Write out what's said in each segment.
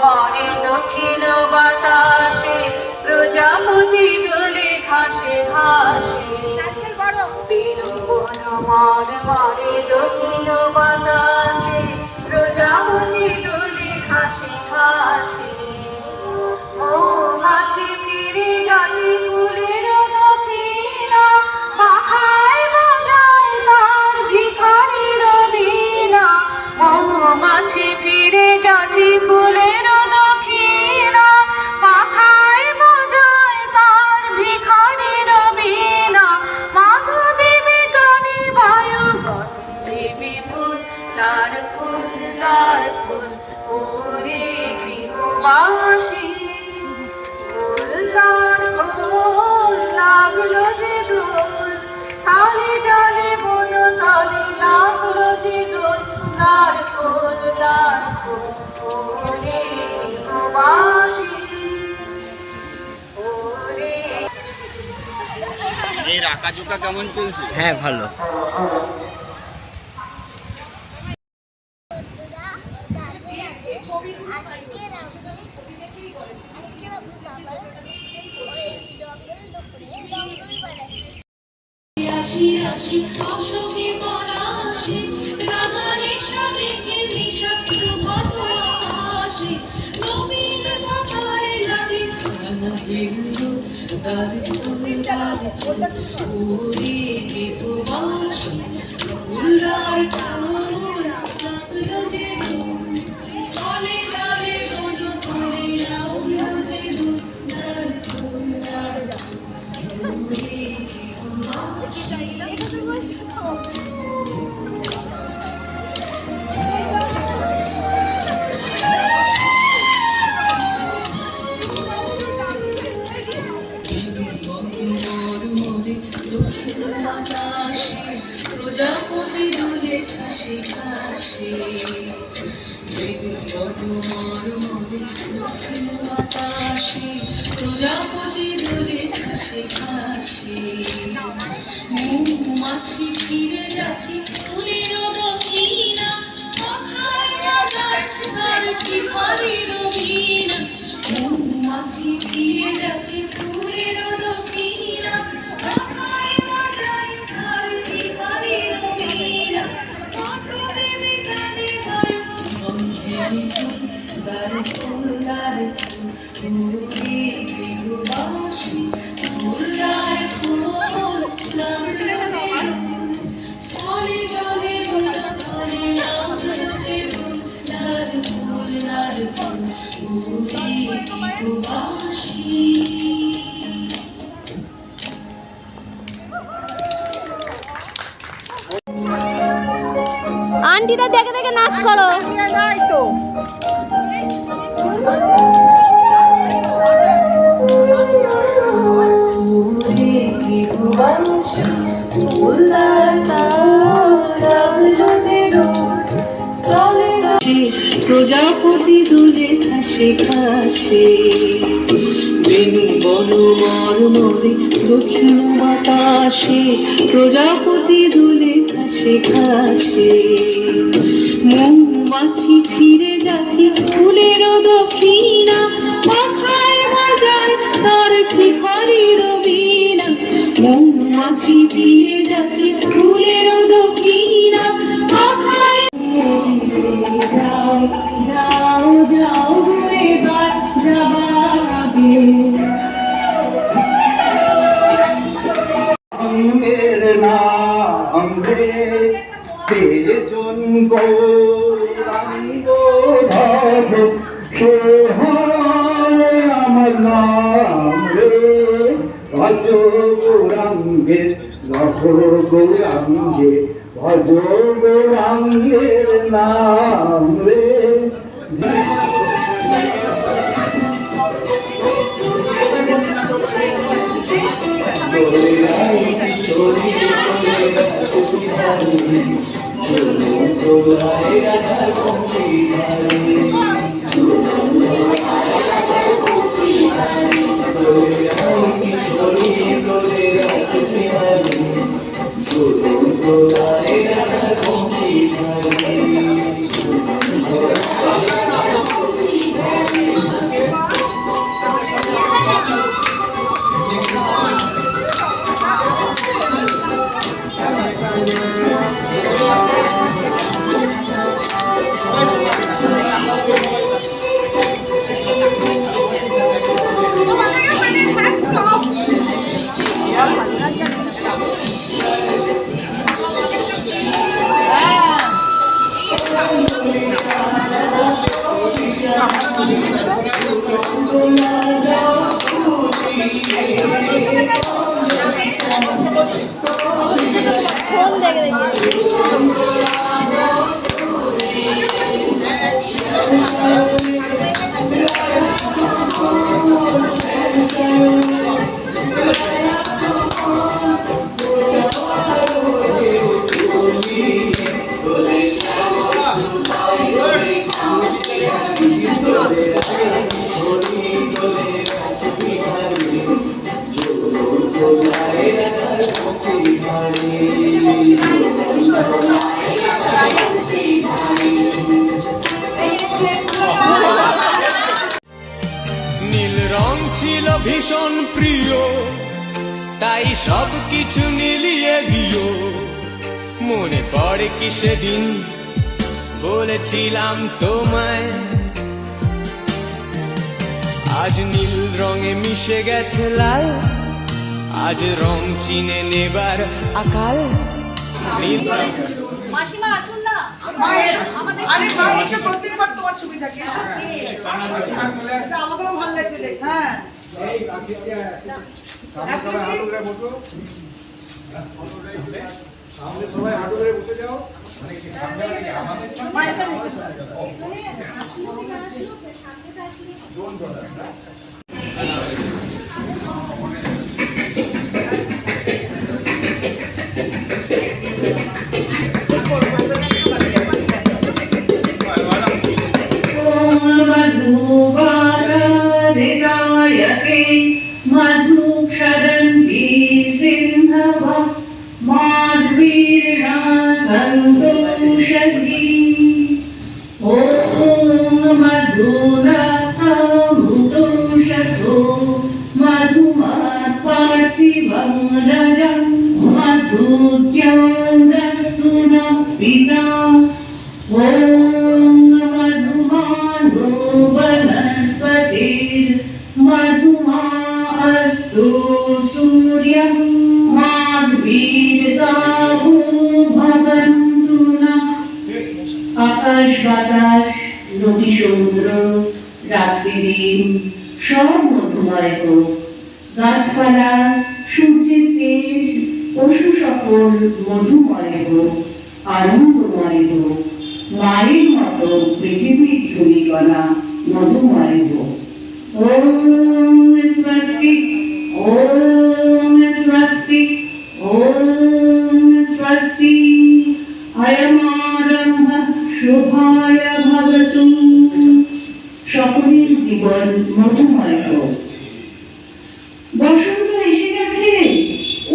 মনে দক্ষিণ বাতাসে প্রজাপতি দোলে ঘাসে ঘাসে মনে দক্ষিণ বাতাসে প্রজাপতি দোলে ঘাসে ঘাসে ও মাছি ফিরে যাচ্ছে ফুলের দক্ষিণা পাখায় বাজায় তার ভিখারির বীণা ও মাছি ফিরে যাচ্ছে ফুলের দক্ষিণা পাখায় বাজায় তার ভিখারির বীণা মাধবী বেদনী বায়ু গন্ধে বিপুল তার ফুল ওরে গৃহবাসী লাগলো যে দোল সালে জলে বন তলে লাগলো যে দোল তার ফুল ওরে গৃহবাসী ওরে। এই আঁকাঝোঁকা কেমন চলছে? হ্যাঁ ভালো। প্রজাপতি দোলে ঘাসে ঘাসে দক্ষিণ বাতাসে প্রজাপতি দোলে ঘাসে ঘাসে মৌমাছি ফিরে যাচ্ছে ফুলের দক্ষিণা পাখায় বাজায় তার ভিখারির বীণা মৌমাছি ফিরে যাচ্ছে ফুলের দক্ষিণা পাখায় বাজায় তার ভিখারির বীণা মাধবী বেদনী বায়ু গন্ধে বিপুল তার ফুল ওরে গৃহবাসী ফুলদার ফুল সালে জলে বন তলে লাগলো যে দোল তার ফুল ওরে গৃহবাসী। আন্টিটা দেখে দেখে নাচ করো। প্রজাপতি দোলে ঘাসে ঘাসে বেনু বন মরমরে দক্ষিণ বাতাসে প্রজাপতি দোলে ঘাসে ঘাসে মৌমাছি ফিরে যাচ্ছে ফুলের দক্ষিণা পাখায় বাজায় তার ভিখারির বীণা মৌমাছি ফিরে যাচ্ছে ফুলের দক্ষিণা পাখায় যাও যাও যাও এবার যাবার আগে অঙ্গের নাম রে তেজন গৌরাঙ্গ ধর সে হয় আমার নাম রে ভজ গৌরাঙ্গের রস গৌরাঙ্গে ভজ গৌরাঙ্গের নাম রে। ফোন দেখে দেখে নীল রং ছিল ভীষণ প্রিয়, তাই সব কিছু মিলিয়ে দিও। মনে পড়ে কি সেদিন বলেছিলাম তোমায়, আজ নীল রঙে মিশে গেছে লাল, আজ রং চিনে নেবার আকাল। নীল মাসিমা আসুন না। আরে মা এসে প্রত্যেকবার তোমার ছবি থাকে, এসো। এটা আমাদেরও ভালো লাগবে দেখতে। হ্যাঁ সবাই হাঁটু ধরে বসে যাও। মা এটা দেখো। मधुक्षरन्ति सिन्धव माध्वीर्णा सन्तोषधी ॐ मधुनाथमुदोषसो मधुमात्पार्थिवं रजं मधुद्योदस्तु नः पिता ॐ मधुमानो वनस्पतिर्मधुमा अस्तु सूर्यं माध्वीर्गावो भवन्तु नः। আকাশ বাতাস নদী সমুদ্র রাত্রি দিন সব মধুময় হোক, গাছপালা সূর্যের তেজ পশু সকল মধুময় হোক, আনন্দময় হোক, মায়ের মতো পৃথিবীর ধূলিকণা মধুময় হোক। ওম স্বস্তি ওম স্বস্তি ওম স্বস্তি অয়মারম্ভ শুভায় ভবতু। সকলের জীবন মধুময় হোক। বসন্ত এসে গেছে,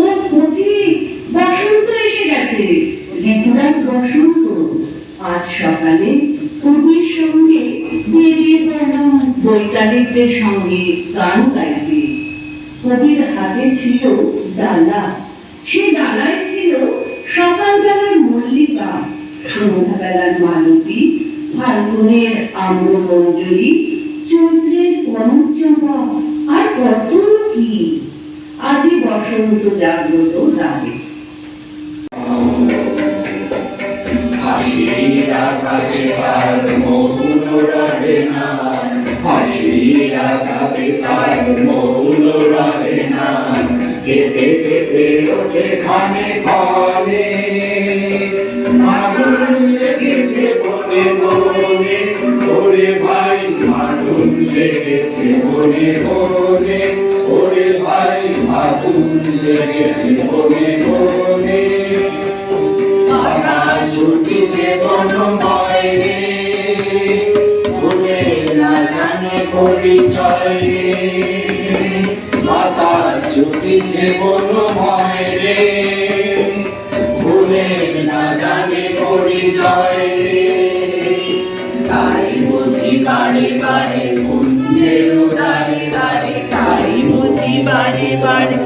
ও পথিক বসন্ত এসে গেছে, ঋতুরাজ বসন্ত আজ সকালে কবির সঙ্গে বেরিয়ে পড়লাম বৈতালিকদের সঙ্গে গান গাইতে। কবির হাতে ছিল ডালা, সে ডালায় ছিল সকালবেলার মল্লিকা, সন্ধ্যাবেলার মালতী, ফাল্গুনের আম্রমঞ্জরি, চৈত্রের কনকচাঁপা আর কত কি। আজই বসন্ত জাগ্রত দাবে। কেঁপে কেঁপে ওঠে খানে খানে আগুন লেগেছে বনে বনে ওরে ভাই আগুন লেগেছে বনে বনে ওরে ভাই আগুন লেগেছে বনে বনে আকাশ উঠিছে বনময় রে ভুলে না জানে পরিচয় রে বাতাস উঠিছে বনময় রে ভুলে না জানে পরিচয় রে তাই বুঝি বারে বারে কুঞ্জের দাঁড়ে দাঁড়ে তাই বুঝি বারে বারে